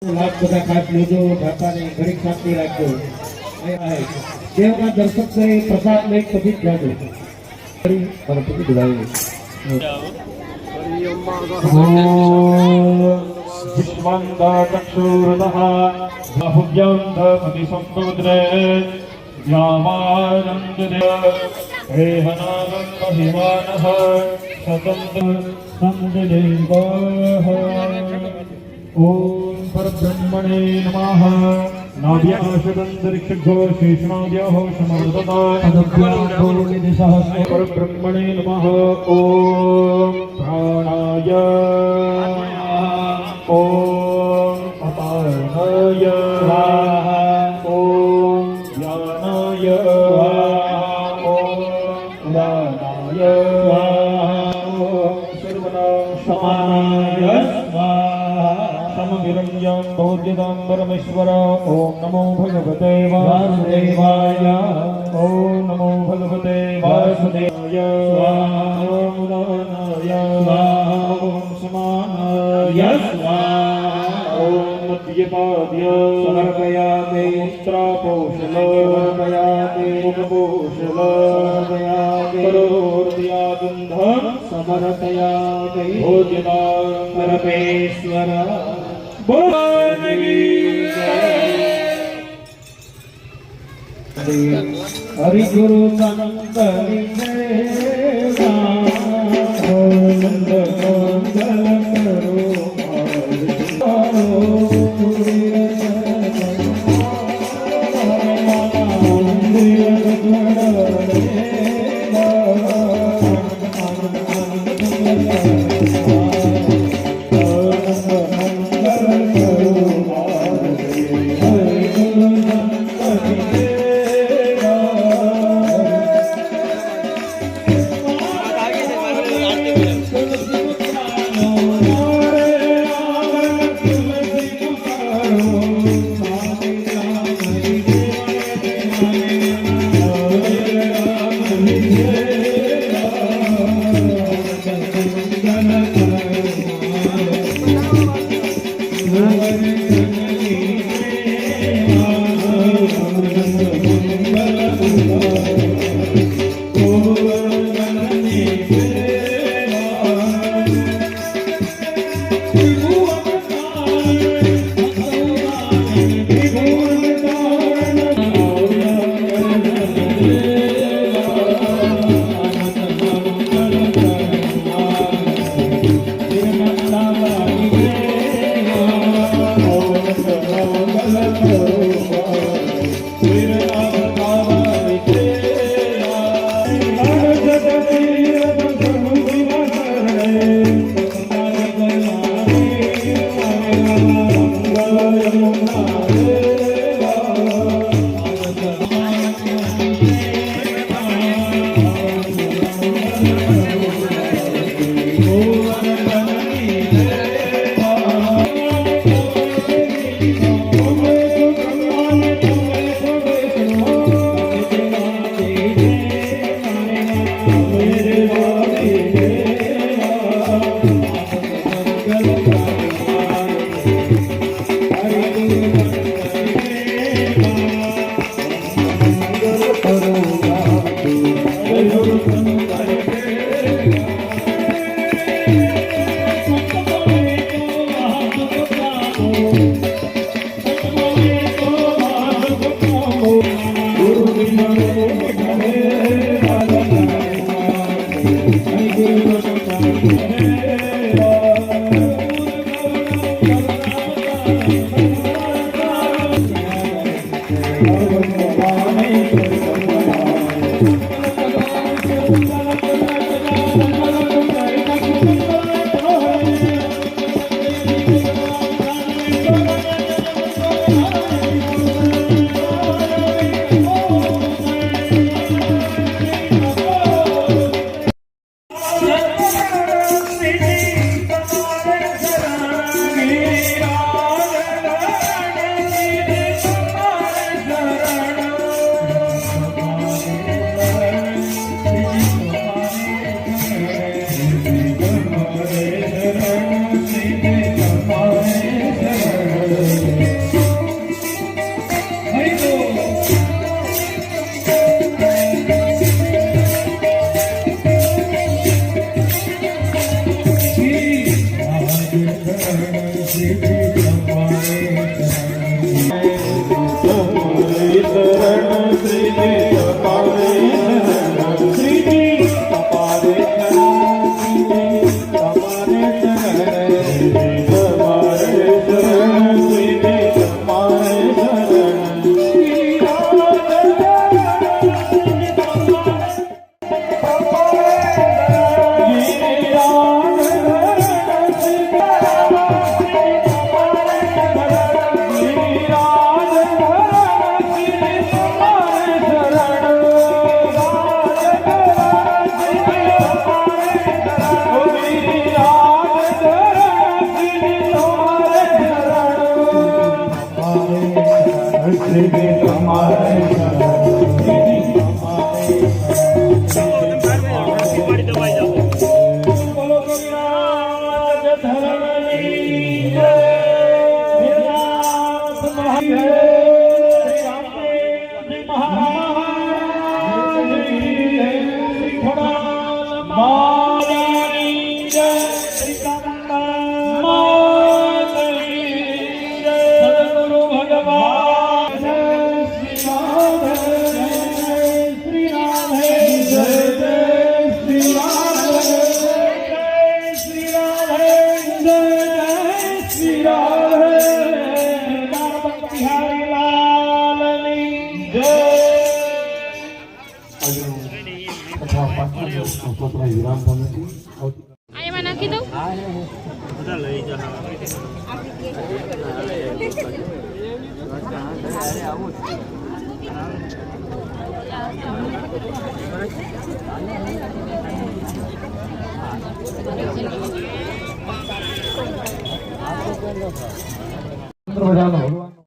લાભ બધા ખાસ લેજો, જાતાને ઘડી શાંતિ રાખજો. દેવના દર્શક કરી પ્રસાદ લઈ પછી જ જાજો. ગણપતિ બોલાવી विश्वन्दचक्षुरुतः बाहुव्यन्धमतिसम्पुद्रे यामानन्ददेव हेहनानन्दहिमानः सतन्तसन्ददेवः ॐ परब्रह्मणे नमः नाभ्याशगन्धरिक्षघो शेषणाद्योः समर्दता परब्रह्मणे नमः ॐ प्राणाय ॐ अपानाय ॐ ज्ञानाय ॐ उदानाय सर्वनाशनाय समविरञ्जं बौद्ध्यं परमेश्वर ॐ नमो भगवते वासुदेवाय ॐ नमो भगवते वासुदेवाय ॐ उदानाय ॐ समानाय ॐ मध्यपाद्य समर्पयामि पुत्रापोषल समर्पयामि मुखपोषल समर्पयामि करोर्द्यागन्धं समर्पयामि भोजनं परमेश्वर बोलगी हरि गुरु संत नंद मंगल શરણ શ્રીજી તમારે શરણ શ્રીજી તમારે શરણ શ્રીજી તમારે શરણ તમારે શરણ શ્રીજી તમારે શરણ બોલો કવિરાજ ધરણી જય વિરાટ મહાજય શ્રી રામદેવજી મહારાજ જય શ્રી ખોડાલ મહારાણી જય શ્રી કાંતા માતની જય સદગુરુ ભગવાન જય શ્રી રાધે જય શ્રી રાધે જય શ્રી રાધે જય શ્રી રાધે જય શ્રી રાધે ગણપત બિહારી લાલની જય એમાં નાખી દઉં બધાનો